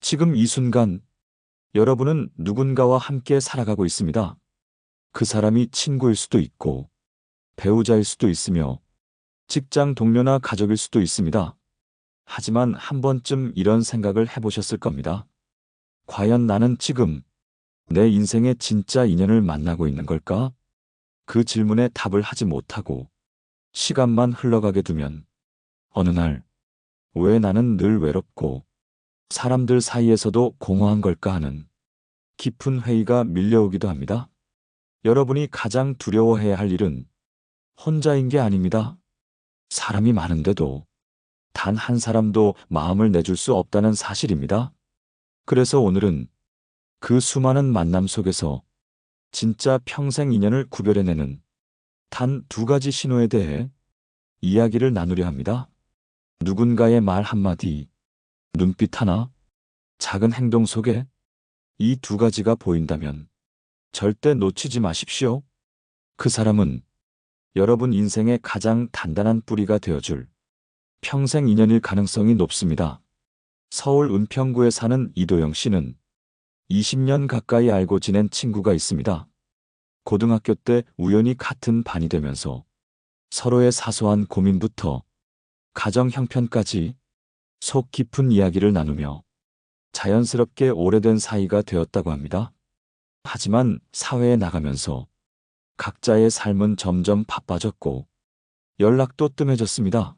지금 이 순간 여러분은 누군가와 함께 살아가고 있습니다. 그 사람이 친구일 수도 있고 배우자일 수도 있으며 직장 동료나 가족일 수도 있습니다. 하지만 한 번쯤 이런 생각을 해보셨을 겁니다. 과연 나는 지금 내 인생의 진짜 인연을 만나고 있는 걸까? 그 질문에 답을 하지 못하고 시간만 흘러가게 두면 어느 날 왜 나는 늘 외롭고 사람들 사이에서도 공허한 걸까 하는 깊은 회의가 밀려오기도 합니다. 여러분이 가장 두려워해야 할 일은 혼자인 게 아닙니다. 사람이 많은데도 단 한 사람도 마음을 내줄 수 없다는 사실입니다. 그래서 오늘은 그 수많은 만남 속에서 진짜 평생 인연을 구별해내는 단 두 가지 신호에 대해 이야기를 나누려 합니다. 누군가의 말 한마디, 눈빛 하나, 작은 행동 속에 이 두 가지가 보인다면 절대 놓치지 마십시오. 그 사람은 여러분 인생의 가장 단단한 뿌리가 되어줄 평생 인연일 가능성이 높습니다. 서울 은평구에 사는 이도영 씨는 20년 가까이 알고 지낸 친구가 있습니다. 고등학교 때 우연히 같은 반이 되면서 서로의 사소한 고민부터 가정 형편까지 속 깊은 이야기를 나누며 자연스럽게 오래된 사이가 되었다고 합니다. 하지만 사회에 나가면서 각자의 삶은 점점 바빠졌고 연락도 뜸해졌습니다.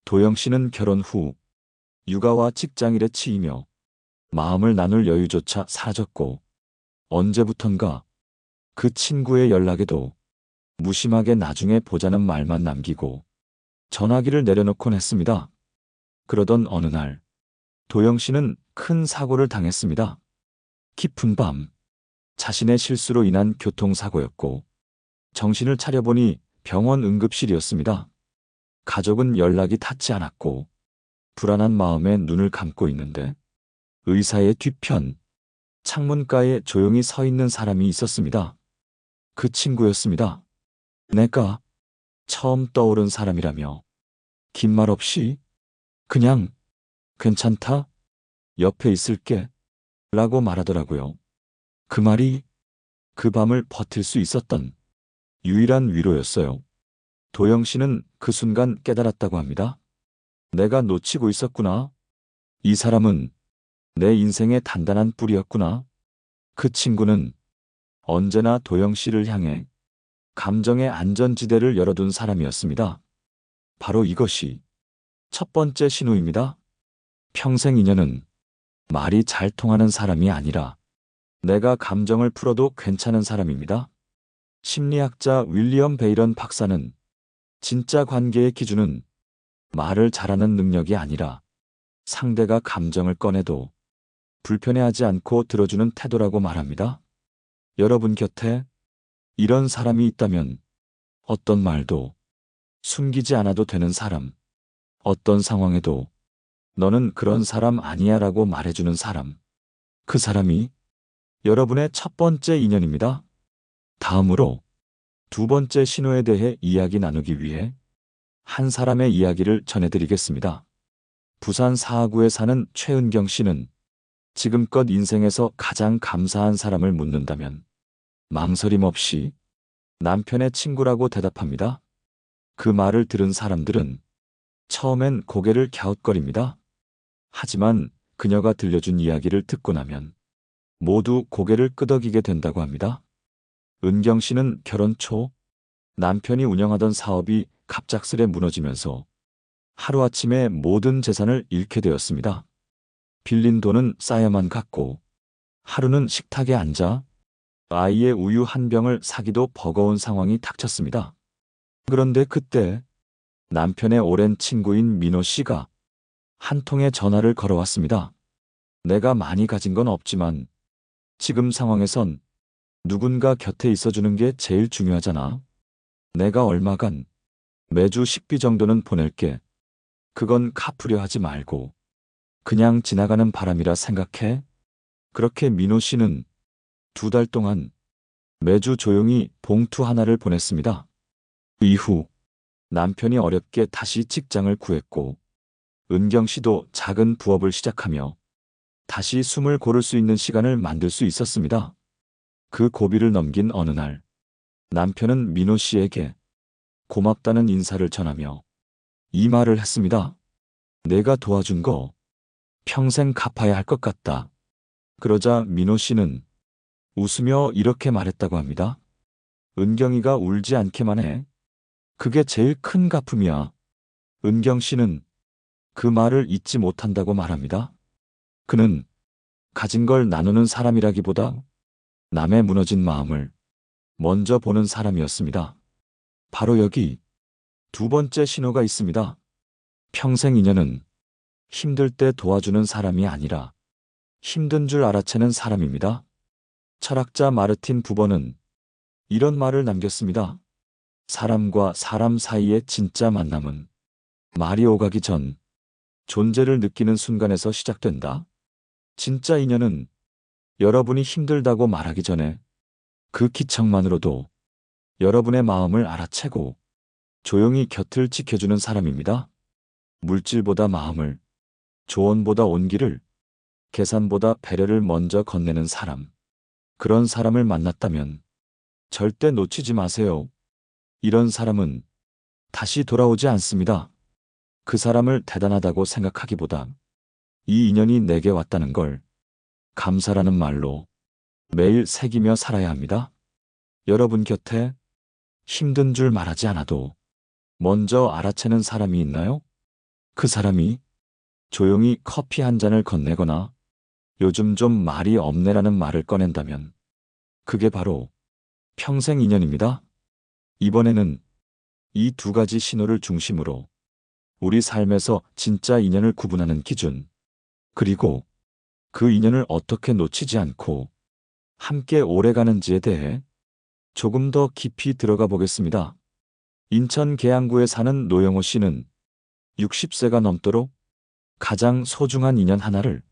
도영 씨는 결혼 후 육아와 직장일에 치이며 마음을 나눌 여유조차 사라졌고 언제부턴가 그 친구의 연락에도 무심하게 나중에 보자는 말만 남기고 전화기를 내려놓곤 했습니다. 그러던 어느 날 도영 씨는 큰 사고를 당했습니다. 깊은 밤 자신의 실수로 인한 교통사고였고 정신을 차려보니 병원 응급실이었습니다. 가족은 연락이 닿지 않았고 불안한 마음에 눈을 감고 있는데 의사의 뒤편 창문가에 조용히 서 있는 사람이 있었습니다. 그 친구였습니다. 내가 처음 떠오른 사람이라며 긴 말 없이 그냥 괜찮다, 옆에 있을게 라고 말하더라고요. 그 말이 그 밤을 버틸 수 있었던 유일한 위로였어요. 도영 씨는 그 순간 깨달았다고 합니다. 내가 놓치고 있었구나. 이 사람은 내 인생의 단단한 뿌리였구나. 그 친구는 언제나 도영 씨를 향해 감정의 안전지대를 열어둔 사람이었습니다. 바로 이것이 첫 번째 신호입니다. 평생 인연은 말이 잘 통하는 사람이 아니라 내가 감정을 풀어도 괜찮은 사람입니다. 심리학자 윌리엄 베이런 박사는 진짜 관계의 기준은 말을 잘하는 능력이 아니라 상대가 감정을 꺼내도 불편해하지 않고 들어주는 태도라고 말합니다. 여러분 곁에 이런 사람이 있다면 어떤 말도 숨기지 않아도 되는 사람, 어떤 상황에도 너는 그런 사람 아니야 라고 말해주는 사람, 그 사람이 여러분의 첫 번째 인연입니다. 다음으로 두 번째 신호에 대해 이야기 나누기 위해 한 사람의 이야기를 전해드리겠습니다. 부산 사하구에 사는 최은경 씨는 지금껏 인생에서 가장 감사한 사람을 묻는다면 망설임 없이 남편의 친구라고 대답합니다. 그 말을 들은 사람들은 처음엔 고개를 갸웃거립니다. 하지만 그녀가 들려준 이야기를 듣고 나면 모두 고개를 끄덕이게 된다고 합니다. 은경 씨는 결혼 초 남편이 운영하던 사업이 갑작스레 무너지면서 하루아침에 모든 재산을 잃게 되었습니다. 빌린 돈은 쌓여만 갔고 하루는 식탁에 앉아 아이의 우유 한 병을 사기도 버거운 상황이 닥쳤습니다. 그런데 그때 남편의 오랜 친구인 민호 씨가 한 통의 전화를 걸어왔습니다. 내가 많이 가진 건 없지만 지금 상황에선 누군가 곁에 있어주는 게 제일 중요하잖아. 내가 얼마간 매주 식비 정도는 보낼게. 그건 갚으려 하지 말고 그냥 지나가는 바람이라 생각해. 그렇게 민호 씨는 2달 동안 매주 조용히 봉투 하나를 보냈습니다. 이후 남편이 어렵게 다시 직장을 구했고 은경 씨도 작은 부업을 시작하며 다시 숨을 고를 수 있는 시간을 만들 수 있었습니다. 그 고비를 넘긴 어느 날, 남편은 민호 씨에게 고맙다는 인사를 전하며 이 말을 했습니다. 내가 도와준 거 평생 갚아야 할 것 같다. 그러자 민호 씨는 웃으며 이렇게 말했다고 합니다. 은경이가 울지 않게만 해. 그게 제일 큰 갚음이야. 은경 씨는 그 말을 잊지 못한다고 말합니다. 그는 가진 걸 나누는 사람이라기보다 남의 무너진 마음을 먼저 보는 사람이었습니다. 바로 여기 두 번째 신호가 있습니다. 평생 인연은 힘들 때 도와주는 사람이 아니라 힘든 줄 알아채는 사람입니다. 철학자 마르틴 부버는 이런 말을 남겼습니다. 사람과 사람 사이의 진짜 만남은 말이 오가기 전 존재를 느끼는 순간에서 시작된다. 진짜 인연은 여러분이 힘들다고 말하기 전에 그 기척만으로도 여러분의 마음을 알아채고 조용히 곁을 지켜주는 사람입니다. 물질보다 마음을, 조언보다 온기를, 계산보다 배려를 먼저 건네는 사람. 그런 사람을 만났다면 절대 놓치지 마세요. 이런 사람은 다시 돌아오지 않습니다. 그 사람을 대단하다고 생각하기보다 이 인연이 내게 왔다는 걸 감사라는 말로 매일 새기며 살아야 합니다. 여러분 곁에 힘든 줄 말하지 않아도 먼저 알아채는 사람이 있나요? 그 사람이 조용히 커피 한 잔을 건네거나 요즘 좀 말이 없네라는 말을 꺼낸다면 그게 바로 평생 인연입니다. 이번에는 이 두 가지 신호를 중심으로 우리 삶에서 진짜 인연을 구분하는 기준, 그리고 그 인연을 어떻게 놓치지 않고 함께 오래가는지에 대해 조금 더 깊이 들어가 보겠습니다. 인천 계양구에 사는 노영호 씨는 60세가 넘도록 가장 소중한 인연 하나를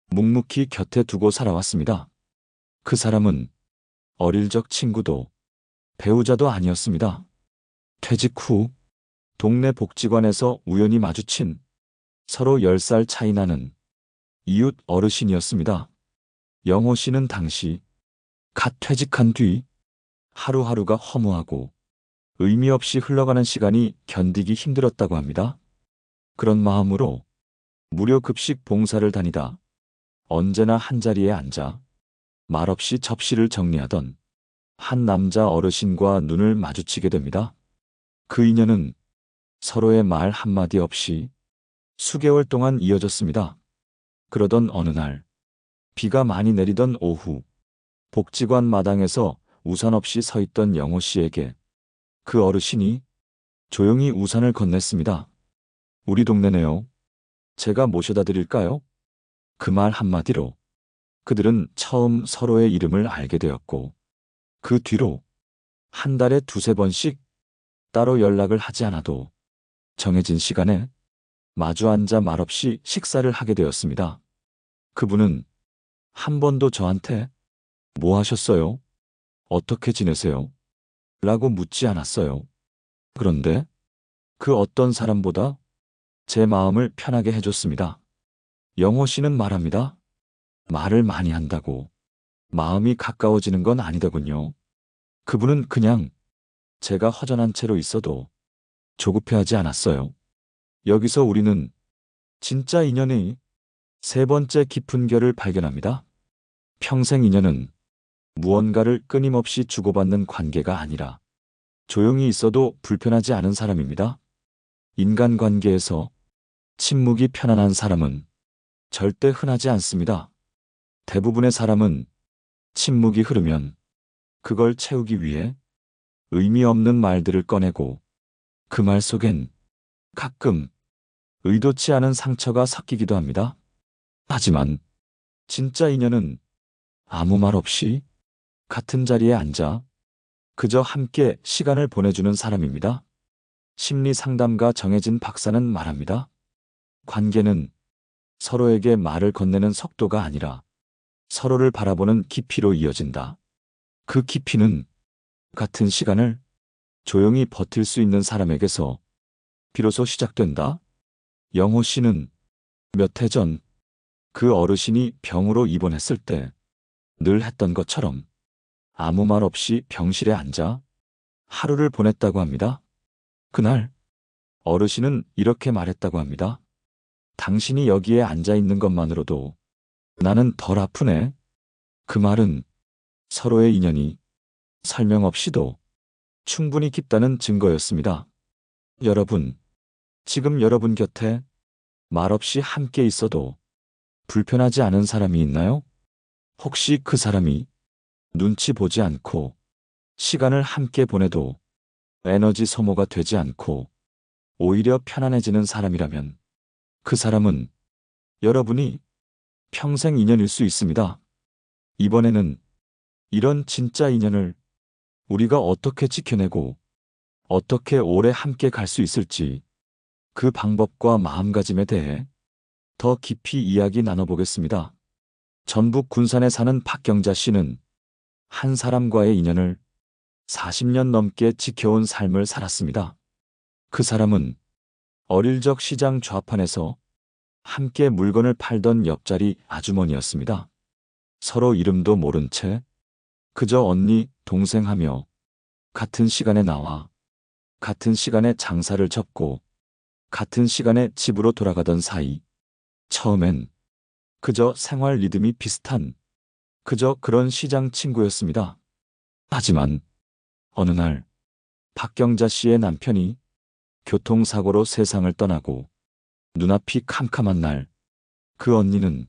묵묵히 곁에 두고 살아왔습니다. 그 사람은 어릴 적 친구도 배우자도 아니었습니다. 퇴직 후 동네 복지관에서 우연히 마주친 서로 10살 차이 나는 이웃 어르신이었습니다. 영호 씨는 당시 갓 퇴직한 뒤 하루하루가 허무하고 의미 없이 흘러가는 시간이 견디기 힘들었다고 합니다. 그런 마음으로 무료 급식 봉사를 다니다 언제나 한자리에 앉아 말없이 접시를 정리하던 한 남자 어르신과 눈을 마주치게 됩니다. 그 인연은 서로의 말 한마디 없이 수개월 동안 이어졌습니다. 그러던 어느 날, 비가 많이 내리던 오후, 복지관 마당에서 우산 없이 서 있던 영호 씨에게 그 어르신이 조용히 우산을 건넸습니다. 우리 동네네요. 제가 모셔다 드릴까요? 그 말 한마디로 그들은 처음 서로의 이름을 알게 되었고, 그 뒤로 한 달에 두세 번씩 따로 연락을 하지 않아도 정해진 시간에 마주 앉아 말없이 식사를 하게 되었습니다. 그분은 한 번도 저한테 뭐 하셨어요? 어떻게 지내세요? 라고 묻지 않았어요. 그런데 그 어떤 사람보다 제 마음을 편하게 해줬습니다. 영호 씨는 말합니다. 말을 많이 한다고 마음이 가까워지는 건 아니더군요. 그분은 그냥 제가 허전한 채로 있어도 조급해하지 않았어요. 여기서 우리는 진짜 인연의 세 번째 깊은 결을 발견합니다. 평생 인연은 무언가를 끊임없이 주고받는 관계가 아니라 조용히 있어도 불편하지 않은 사람입니다. 인간관계에서 침묵이 편안한 사람은 절대 흔하지 않습니다. 대부분의 사람은 침묵이 흐르면 그걸 채우기 위해 의미 없는 말들을 꺼내고 그 말 속엔 가끔 의도치 않은 상처가 섞이기도 합니다. 하지만 진짜 인연은 아무 말 없이 같은 자리에 앉아 그저 함께 시간을 보내주는 사람입니다. 심리 상담가 정혜진 박사는 말합니다. 관계는 서로에게 말을 건네는 속도가 아니라 서로를 바라보는 깊이로 이어진다. 그 깊이는 같은 시간을 조용히 버틸 수 있는 사람에게서 비로소 시작된다. 영호 씨는 몇 해 전 그 어르신이 병으로 입원했을 때 늘 했던 것처럼 아무 말 없이 병실에 앉아 하루를 보냈다고 합니다. 그날 어르신은 이렇게 말했다고 합니다. 당신이 여기에 앉아 있는 것만으로도 나는 덜 아프네. 그 말은 서로의 인연이 설명 없이도 충분히 깊다는 증거였습니다. 여러분, 지금 여러분 곁에 말없이 함께 있어도 불편하지 않은 사람이 있나요? 혹시 그 사람이 눈치 보지 않고 시간을 함께 보내도 에너지 소모가 되지 않고 오히려 편안해지는 사람이라면 그 사람은 여러분이 평생 인연일 수 있습니다. 이번에는 이런 진짜 인연을 우리가 어떻게 지켜내고 어떻게 오래 함께 갈 수 있을지 그 방법과 마음가짐에 대해 더 깊이 이야기 나눠보겠습니다. 전북 군산에 사는 박경자 씨는 한 사람과의 인연을 40년 넘게 지켜온 삶을 살았습니다. 그 사람은 어릴 적 시장 좌판에서 함께 물건을 팔던 옆자리 아주머니였습니다. 서로 이름도 모른 채 그저 언니, 동생 하며 같은 시간에 나와 같은 시간에 장사를 접고 같은 시간에 집으로 돌아가던 사이. 처음엔 그저 생활 리듬이 비슷한 그저 그런 시장 친구였습니다. 하지만 어느 날 박경자 씨의 남편이 교통사고로 세상을 떠나고 눈앞이 캄캄한 날 그 언니는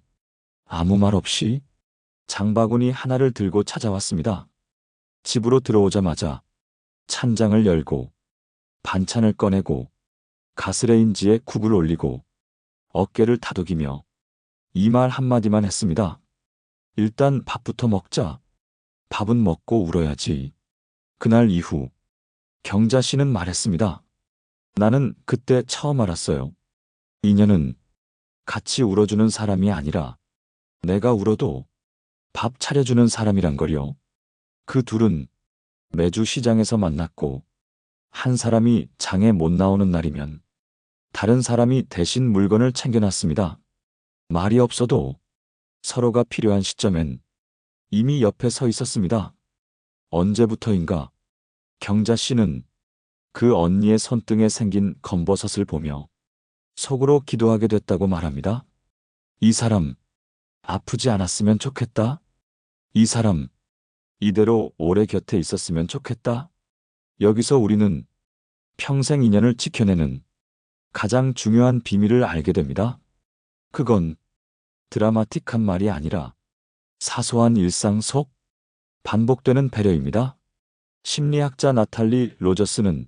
아무 말 없이 장바구니 하나를 들고 찾아왔습니다. 집으로 들어오자마자 찬장을 열고 반찬을 꺼내고 가스레인지에 국을 올리고 어깨를 다독이며 이 말 한마디만 했습니다. 일단 밥부터 먹자. 밥은 먹고 울어야지. 그날 이후 경자 씨는 말했습니다. 나는 그때 처음 알았어요. 인연은 같이 울어주는 사람이 아니라 내가 울어도 밥 차려주는 사람이란 걸요. 그 둘은 매주 시장에서 만났고 한 사람이 장에 못 나오는 날이면 다른 사람이 대신 물건을 챙겨놨습니다. 말이 없어도 서로가 필요한 시점엔 이미 옆에 서 있었습니다. 언제부터인가 경자 씨는 그 언니의 손등에 생긴 검버섯을 보며 속으로 기도하게 됐다고 말합니다. 이 사람 아프지 않았으면 좋겠다. 이 사람 이대로 오래 곁에 있었으면 좋겠다. 여기서 우리는 평생 인연을 지켜내는 가장 중요한 비밀을 알게 됩니다. 그건 드라마틱한 말이 아니라 사소한 일상 속 반복되는 배려입니다. 심리학자 나탈리 로저스는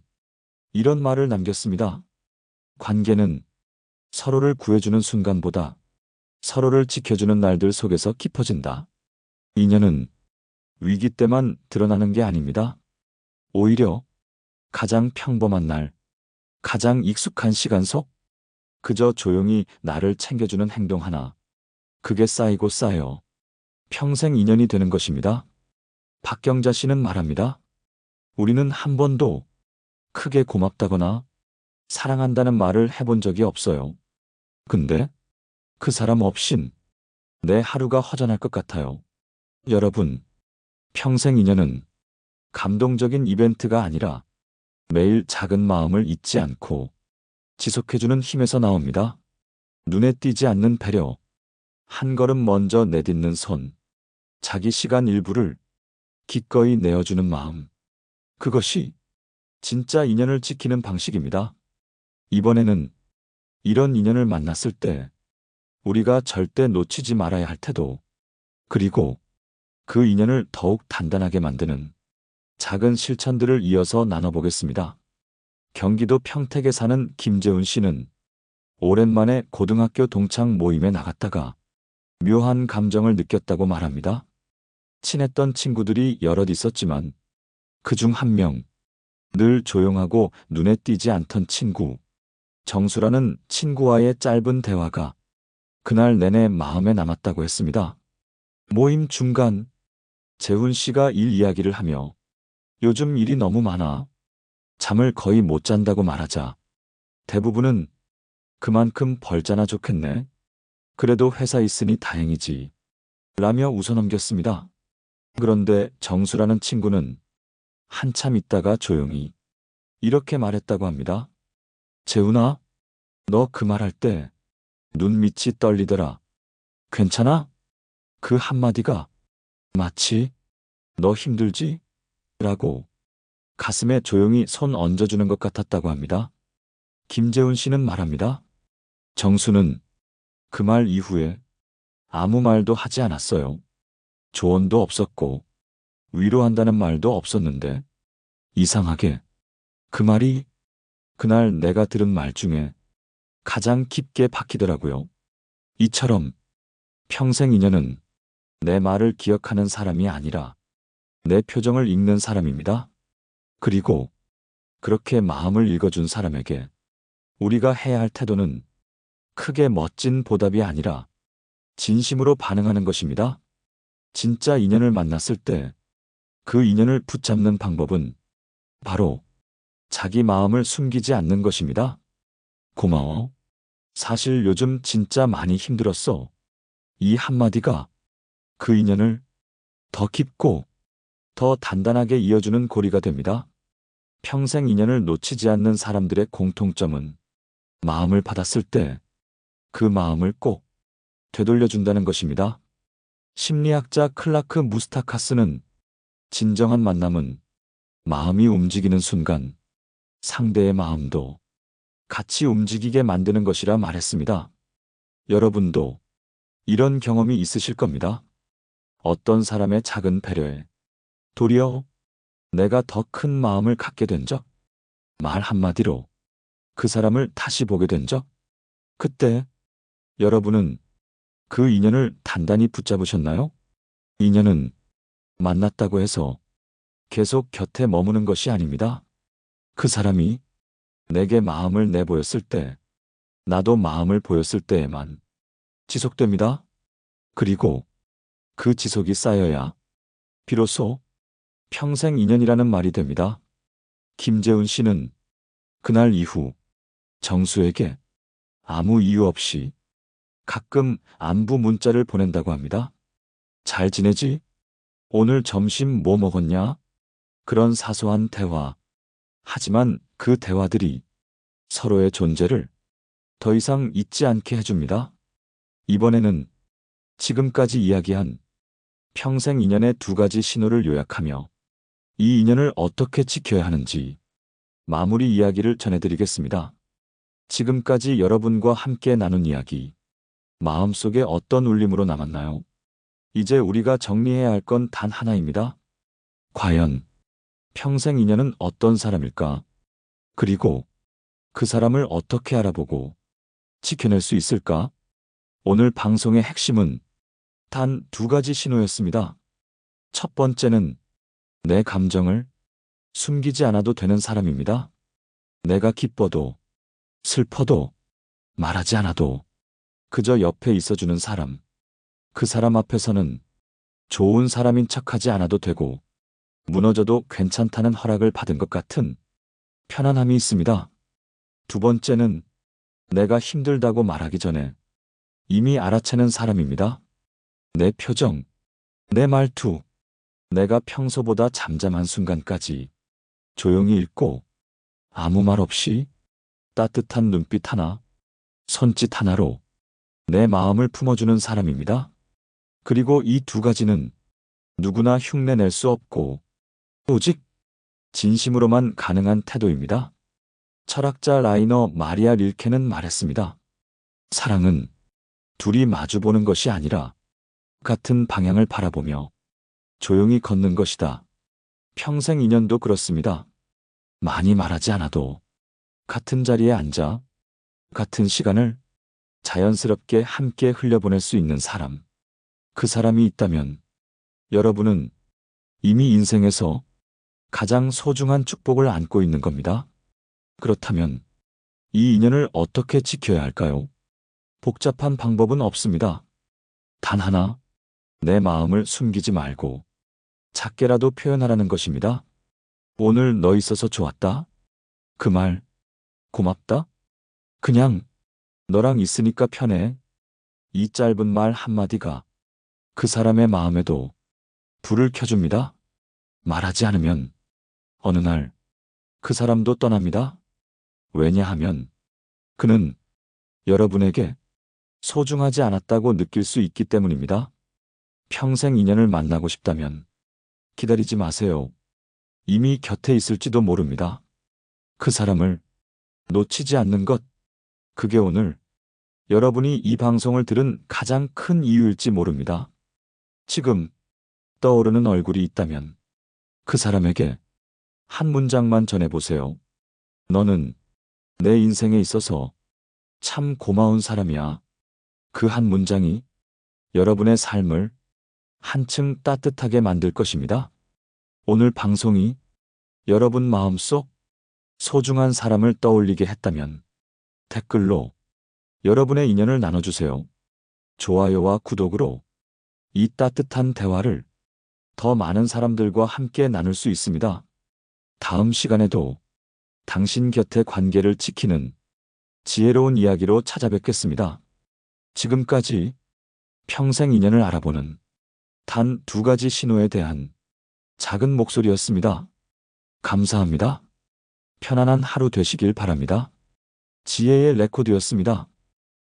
이런 말을 남겼습니다. 관계는 서로를 구해주는 순간보다 서로를 지켜주는 날들 속에서 깊어진다. 인연은 위기 때만 드러나는 게 아닙니다. 오히려 가장 평범한 날, 가장 익숙한 시간 속 그저 조용히 나를 챙겨주는 행동 하나, 그게 쌓이고 쌓여 평생 인연이 되는 것입니다. 박경자 씨는 말합니다. 우리는 한 번도 크게 고맙다거나 사랑한다는 말을 해본 적이 없어요. 근데 그 사람 없인 내 하루가 허전할 것 같아요. 여러분, 평생 인연은 감동적인 이벤트가 아니라 매일 작은 마음을 잊지 않고 지속해주는 힘에서 나옵니다. 눈에 띄지 않는 배려, 한 걸음 먼저 내딛는 손, 자기 시간 일부를 기꺼이 내어주는 마음. 그것이 진짜 인연을 지키는 방식입니다. 이번에는 이런 인연을 만났을 때 우리가 절대 놓치지 말아야 할 태도, 그리고 그 인연을 더욱 단단하게 만드는 작은 실천들을 이어서 나눠보겠습니다. 경기도 평택에 사는 김재훈 씨는 오랜만에 고등학교 동창 모임에 나갔다가 묘한 감정을 느꼈다고 말합니다. 친했던 친구들이 여럿 있었지만 그중 한 명, 늘 조용하고 눈에 띄지 않던 친구, 정수라는 친구와의 짧은 대화가 그날 내내 마음에 남았다고 했습니다. 모임 중간 재훈 씨가 일 이야기를 하며 요즘 일이 너무 많아 잠을 거의 못 잔다고 말하자 대부분은 그만큼 벌자나 좋겠네. 그래도 회사 있으니 다행이지. 라며 웃어넘겼습니다. 그런데 정수라는 친구는 한참 있다가 조용히 이렇게 말했다고 합니다. 재훈아, 너 그 말할 때 눈밑이 떨리더라. 괜찮아? 그 한마디가 마치 너 힘들지? 라고 가슴에 조용히 손 얹어주는 것 같았다고 합니다. 김재훈 씨는 말합니다. 정수는 그 말 이후에 아무 말도 하지 않았어요. 조언도 없었고 위로한다는 말도 없었는데 이상하게 그 말이 그날 내가 들은 말 중에 가장 깊게 박히더라고요. 이처럼 평생 인연은 내 말을 기억하는 사람이 아니라 내 표정을 읽는 사람입니다. 그리고 그렇게 마음을 읽어준 사람에게 우리가 해야 할 태도는 크게 멋진 보답이 아니라 진심으로 반응하는 것입니다. 진짜 인연을 만났을 때 그 인연을 붙잡는 방법은 바로 자기 마음을 숨기지 않는 것입니다. 고마워. 사실 요즘 진짜 많이 힘들었어. 이 한마디가 그 인연을 더 깊고 더 단단하게 이어주는 고리가 됩니다. 평생 인연을 놓치지 않는 사람들의 공통점은 마음을 받았을 때 그 마음을 꼭 되돌려준다는 것입니다. 심리학자 클라크 무스타카스는 진정한 만남은 마음이 움직이는 순간 상대의 마음도 같이 움직이게 만드는 것이라 말했습니다. 여러분도 이런 경험이 있으실 겁니다. 어떤 사람의 작은 배려에 도리어 내가 더 큰 마음을 갖게 된 적, 말 한마디로 그 사람을 다시 보게 된 적, 그때 여러분은 그 인연을 단단히 붙잡으셨나요? 인연은 만났다고 해서 계속 곁에 머무는 것이 아닙니다. 그 사람이 내게 마음을 내보였을 때, 나도 마음을 보였을 때에만 지속됩니다. 그리고 그 지속이 쌓여야 비로소 평생 인연이라는 말이 됩니다. 김재훈 씨는 그날 이후 정수에게 아무 이유 없이 가끔 안부 문자를 보낸다고 합니다. 잘 지내지? 오늘 점심 뭐 먹었냐? 그런 사소한 대화. 하지만 그 대화들이 서로의 존재를 더 이상 잊지 않게 해줍니다. 이번에는 지금까지 이야기한 평생 인연의 두 가지 신호를 요약하며 이 인연을 어떻게 지켜야 하는지 마무리 이야기를 전해드리겠습니다. 지금까지 여러분과 함께 나눈 이야기, 마음속에 어떤 울림으로 남았나요? 이제 우리가 정리해야 할 건 단 하나입니다. 과연 평생 인연은 어떤 사람일까? 그리고 그 사람을 어떻게 알아보고 지켜낼 수 있을까? 오늘 방송의 핵심은 단 두 가지 신호였습니다. 첫 번째는 내 감정을 숨기지 않아도 되는 사람입니다. 내가 기뻐도 슬퍼도 말하지 않아도 그저 옆에 있어주는 사람. 그 사람 앞에서는 좋은 사람인 척하지 않아도 되고 무너져도 괜찮다는 허락을 받은 것 같은 편안함이 있습니다. 두 번째는 내가 힘들다고 말하기 전에 이미 알아채는 사람입니다. 내 표정, 내 말투, 내가 평소보다 잠잠한 순간까지 조용히 읽고 아무 말 없이 따뜻한 눈빛 하나, 손짓 하나로 내 마음을 품어주는 사람입니다. 그리고 이 두 가지는 누구나 흉내낼 수 없고 오직 진심으로만 가능한 태도입니다. 철학자 라이너 마리아 릴케는 말했습니다. 사랑은 둘이 마주보는 것이 아니라 같은 방향을 바라보며 조용히 걷는 것이다. 평생 인연도 그렇습니다. 많이 말하지 않아도 같은 자리에 앉아 같은 시간을 자연스럽게 함께 흘려보낼 수 있는 사람. 그 사람이 있다면 여러분은 이미 인생에서 가장 소중한 축복을 안고 있는 겁니다. 그렇다면 이 인연을 어떻게 지켜야 할까요? 복잡한 방법은 없습니다. 단 하나, 내 마음을 숨기지 말고 작게라도 표현하라는 것입니다. 오늘 너 있어서 좋았다. 그 말 고맙다. 그냥 너랑 있으니까 편해. 이 짧은 말 한마디가 그 사람의 마음에도 불을 켜줍니다. 말하지 않으면 어느 날 그 사람도 떠납니다. 왜냐하면 그는 여러분에게 소중하지 않았다고 느낄 수 있기 때문입니다. 평생 인연을 만나고 싶다면 기다리지 마세요. 이미 곁에 있을지도 모릅니다. 그 사람을 놓치지 않는 것, 그게 오늘 여러분이 이 방송을 들은 가장 큰 이유일지 모릅니다. 지금 떠오르는 얼굴이 있다면 그 사람에게 한 문장만 전해보세요. 너는 내 인생에 있어서 참 고마운 사람이야. 그 한 문장이 여러분의 삶을 한층 따뜻하게 만들 것입니다. 오늘 방송이 여러분 마음속 소중한 사람을 떠올리게 했다면 댓글로 여러분의 인연을 나눠주세요. 좋아요와 구독으로 이 따뜻한 대화를 더 많은 사람들과 함께 나눌 수 있습니다. 다음 시간에도 당신 곁의 관계를 지키는 지혜로운 이야기로 찾아뵙겠습니다. 지금까지 평생 인연을 알아보는 단 2가지 신호에 대한 작은 목소리였습니다. 감사합니다. 편안한 하루 되시길 바랍니다. 지혜의 레코드였습니다.